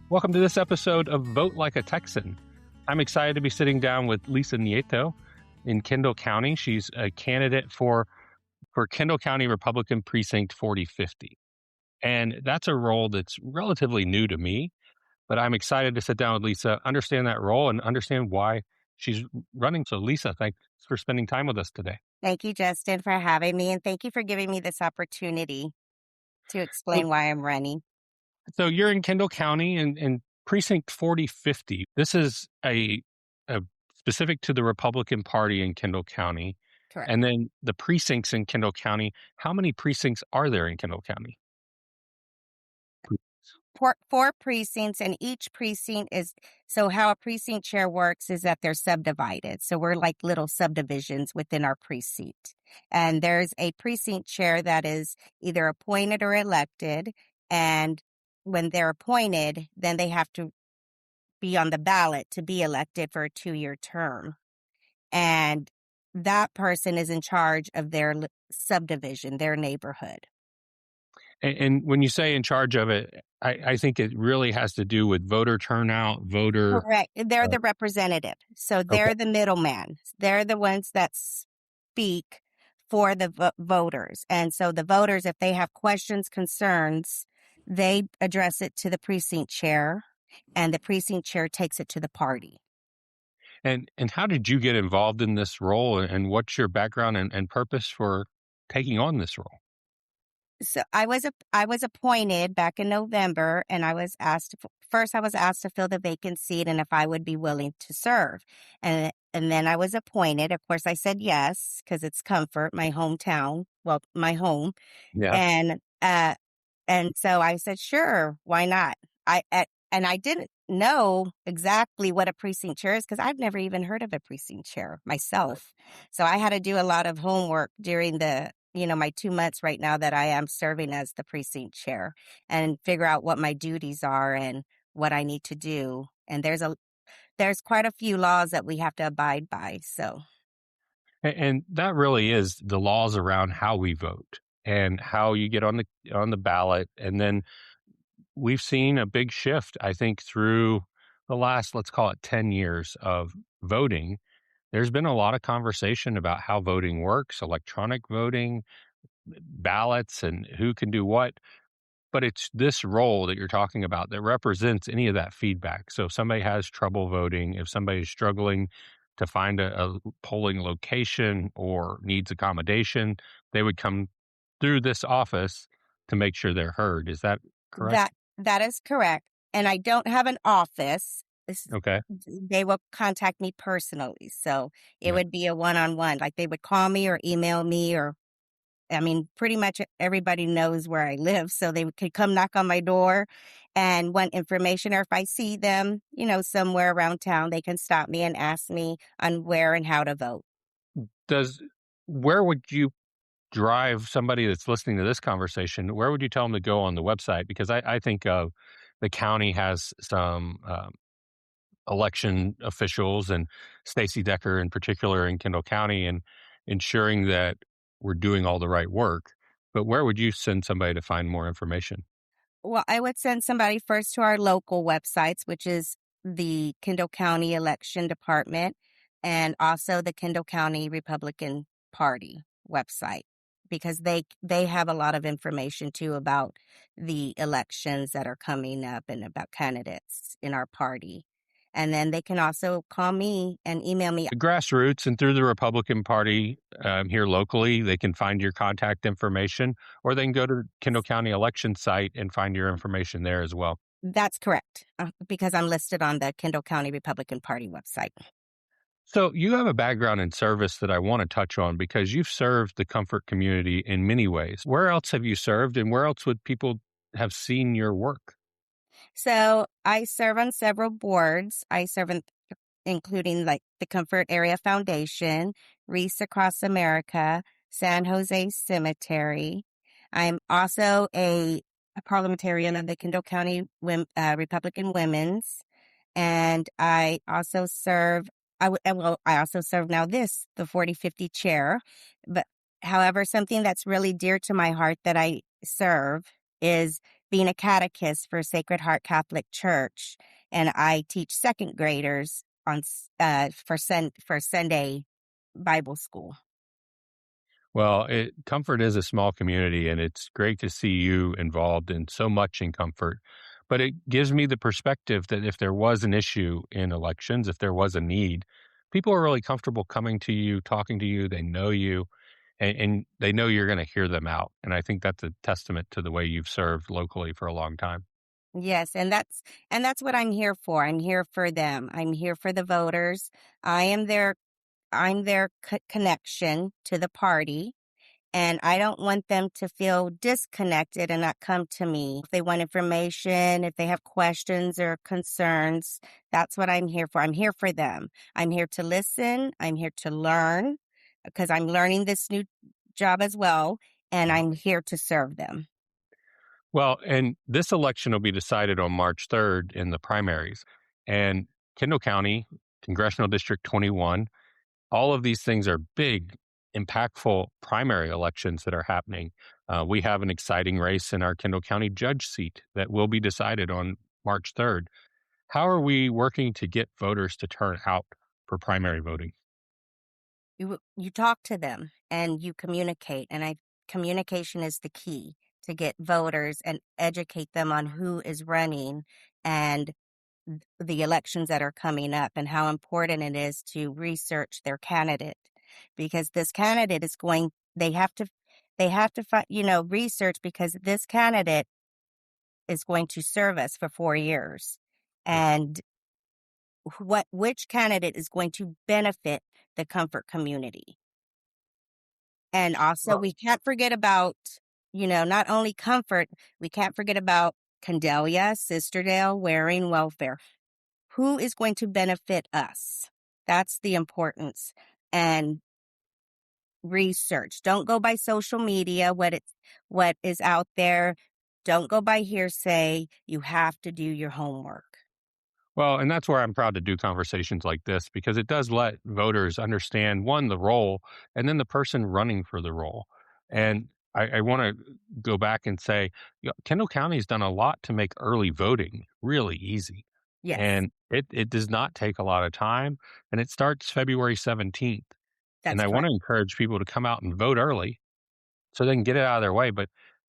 Welcome to this episode of Vote Like a Texan. I'm excited to be sitting down with Lisa Nieto in Kendall County. She's a candidate for Kendall County Republican Precinct 4050. And that's a role that's relatively new to me, but I'm excited to sit down with Lisa, understand that role, and understand why she's running. So, Lisa, thanks for spending time with us today. Thank you, Justin, for having me, and thank you for giving me this opportunity to explain why I'm running. So you're in Kendall County and Precinct 4050. This is a specific to the Republican Party in Kendall County. Correct. And then the precincts in Kendall County. How many precincts are there in Kendall County? Four precincts, and each precinct is, so how a precinct chair works is that they're subdivided. So we're like little subdivisions within our precinct. And there's a precinct chair that is either appointed or elected. And when they're appointed, then they have to be on the ballot to be elected for a 2-year term. And that person is in charge of their subdivision, their neighborhood. And when you say in charge of it, I think it really has to do with voter turnout, Correct. They're the representative. So they're the middleman. They're the ones that speak for the voters. And so the voters, if they have questions, concerns, they address it to the precinct chair, and the precinct chair takes it to the party. And how did you get involved in this role, and what's your background and purpose for taking on this role? So I was appointed back in November, and I was asked to fill the vacant seat and if I would be willing to serve. And then I was appointed. Of course, I said yes, because it's Comfort, my hometown, well, my home. Yeah. And so I said, sure, why not? And I didn't know exactly what a precinct chair is because I've never even heard of a precinct chair myself. So I had to do a lot of homework during my 2 months right now that I am serving as the precinct chair, and figure out what my duties are and what I need to do. And there's quite a few laws that we have to abide by. So, And that really is the laws around how we vote and how you get on the ballot. And then we've seen a big shift, I think, through the last, let's call it 10 years of voting. There's been a lot of conversation about how voting works, electronic voting, ballots, and who can do what. But it's this role that you're talking about that represents any of that feedback. So if somebody has trouble voting, if somebody's struggling to find a polling location or needs accommodation, they would come through this office to make sure they're heard. Is that correct? that is correct. And I don't have an office. Okay. They will contact me personally. So it Yeah. would be a one-on-one. Like they would call me or email me, or pretty much everybody knows where I live. So they could come knock on my door and want information. Or if I see them, somewhere around town, they can stop me and ask me on where and how to vote. Where would you drive somebody that's listening to this conversation? Where would you tell them to go on the website? Because I think the county has some election officials, and Stacy Decker in particular in Kendall County, and ensuring that we're doing all the right work. But where would you send somebody to find more information? Well, I would send somebody first to our local websites, which is the Kendall County Election Department and also the Kendall County Republican Party website, because they have a lot of information too about the elections that are coming up and about candidates in our party. And then they can also call me and email me. The grassroots and through the Republican Party here locally, they can find your contact information, or they can go to Kendall County election site and find your information there as well. That's correct, because I'm listed on the Kendall County Republican Party website. So you have a background in service that I want to touch on, because you've served the Comfort community in many ways. Where else have you served, and where else would people have seen your work? So I serve on several boards. I serve including like the Comfort Area Foundation, Wreaths Across America, San Jose Cemetery. I'm also a parliamentarian of the Kendall County Republican Women's, and I also serve. I also serve now the 4050 chair. But however, something that's really dear to my heart that I serve is being a catechist for Sacred Heart Catholic Church, and I teach second graders for Sunday Bible school. Well, Comfort is a small community, and it's great to see you involved in so much in Comfort. But it gives me the perspective that if there was an issue in elections, if there was a need, people are really comfortable coming to you, talking to you. They know you, and they know you're going to hear them out. And I think that's a testament to the way you've served locally for a long time. Yes, and that's what I'm here for. I'm here for them. I'm here for the voters. I am their connection to the party. And I don't want them to feel disconnected and not come to me. If they want information, if they have questions or concerns, that's what I'm here for. I'm here for them. I'm here to listen. I'm here to learn because I'm learning this new job as well. And I'm here to serve them. Well, and this election will be decided on March 3rd in the primaries. And Kendall County, Congressional District 21, all of these things are big, impactful primary elections that are happening. We have an exciting race in our Kendall County judge seat that will be decided on March 3rd. How are we working to get voters to turn out for primary voting? You talk to them and you communicate, and communication is the key to get voters and educate them on who is running and the elections that are coming up and how important it is to research their candidate because this candidate is going they have to research because this candidate is going to serve us for 4 years Yeah. and which candidate is going to benefit the comfort community. And also, Well, we can't forget about, not only comfort, we can't forget about Kendallia, Sisterdale, Waring, welfare. Who is going to benefit us? That's the importance. And research. Don't go by social media, what is out there. Don't go by hearsay. You have to do your homework. Well, and that's where I'm proud to do conversations like this because it does let voters understand one, the role, and then the person running for the role. And I want to go back and say, Kendall County has done a lot to make early voting really easy. Yes, And it does not take a lot of time, and it starts February 17th. And that's I want correct. to encourage people to come out and vote early so they can get it out of their way. But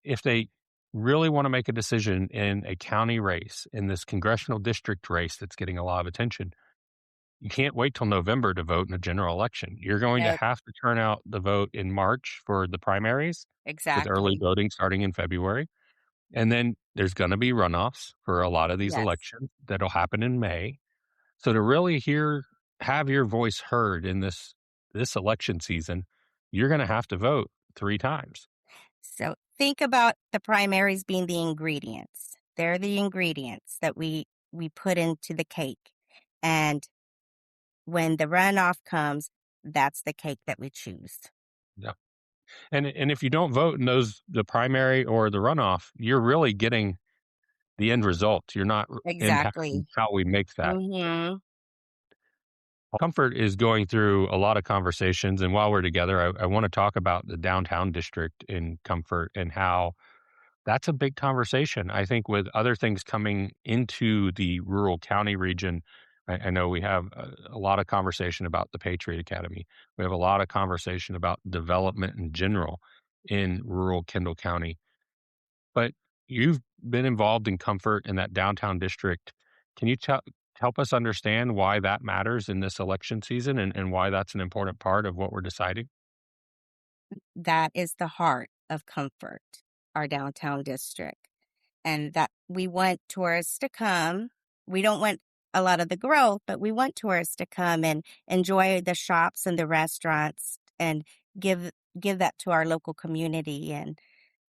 if they really want to make a decision in a county race, in this congressional district race that's getting a lot of attention, you can't wait till November to vote in a general election. You're going to No, have to turn out the vote in March for the primaries with early exactly. voting starting in February. And then there's going to be runoffs for a lot of these Yes. elections that'll happen in May. So to really have your voice heard in this election season, you're going to have to vote 3 times. So think about the primaries being the ingredients. They're the ingredients that we put into the cake. And when the runoff comes, that's the cake that we choose. Yeah. And if you don't vote in the primary or the runoff, you're really getting the end result. You're not impacting Exactly. how we make that. Mhm. Comfort is going through a lot of conversations, and while we're together, I want to talk about the downtown district in Comfort and how that's a big conversation. I think with other things coming into the rural county region, I know we have a lot of conversation about the Patriot Academy. We have a lot of conversation about development in general in rural Kendall County. But you've been involved in Comfort in that downtown district. Can you help us understand why that matters in this election season and why that's an important part of what we're deciding? That is the heart of Comfort, our downtown district. And that we want tourists to come. We don't want a lot of the growth, but we want tourists to come and enjoy the shops and the restaurants and give give that to our local community and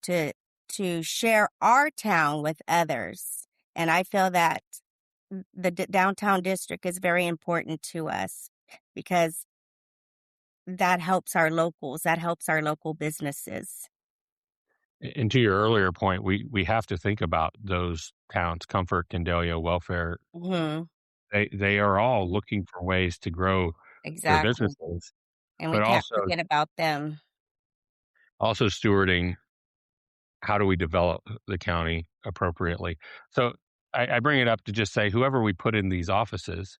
to share our town with others. And I feel that the downtown district is very important to us because that helps our locals, that helps our local businesses. And to your earlier point, we have to think about those towns, Comfort, Kendallia, Welfare. Mhm. They are all looking for ways to grow their Exactly. businesses, And we but can't also forget about them. stewarding how do we develop the county appropriately. So I bring it up to just say whoever we put in these offices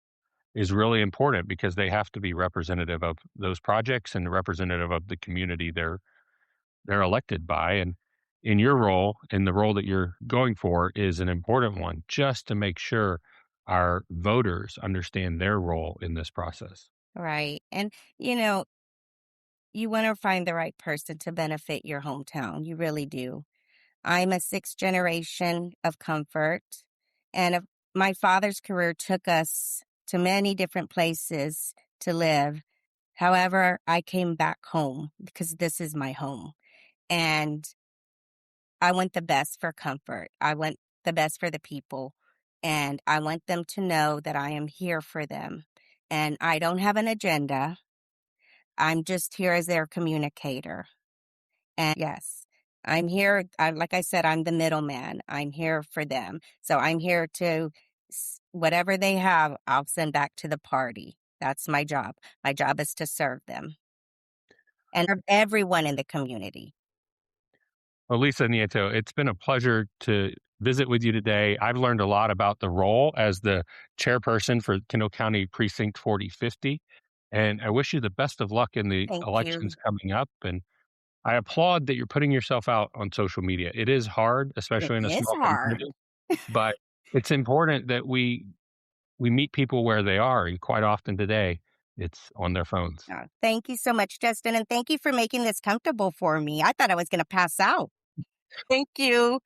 is really important because they have to be representative of those projects and representative of the community they're elected by. And in your role, in the role that you're going for, is an important one, just to make sure our voters understand their role in this process. Right. And, you know, you want to find the right person to benefit your hometown. You really do. I'm a sixth generation of Comfort, and my father's career took us to many different places to live. However, I came back home because this is my home. And I want the best for Comfort. I want the best for the people. And I want them to know that I am here for them. And I don't have an agenda. I'm just here as their communicator. And yes, I'm here. Like I said, I'm the middleman. I'm here for them. So I'm here to, whatever they have, I'll send back to the party. That's my job. My job is to serve them and everyone in the community. Well, Lisa Nieto, it's been a pleasure to visit with you today. I've learned a lot about the role as the chairperson for Kendall County Precinct 4050, and I wish you the best of luck in the Thank elections you. coming up. And I applaud that you're putting yourself out on social media. It is hard, It especially in a is small hard. community, but it's important that we meet people where they are, and quite often today, it's on their phones. Thank you so much, Justin. And thank you for making this comfortable for me. I thought I was going to pass out. Thank you.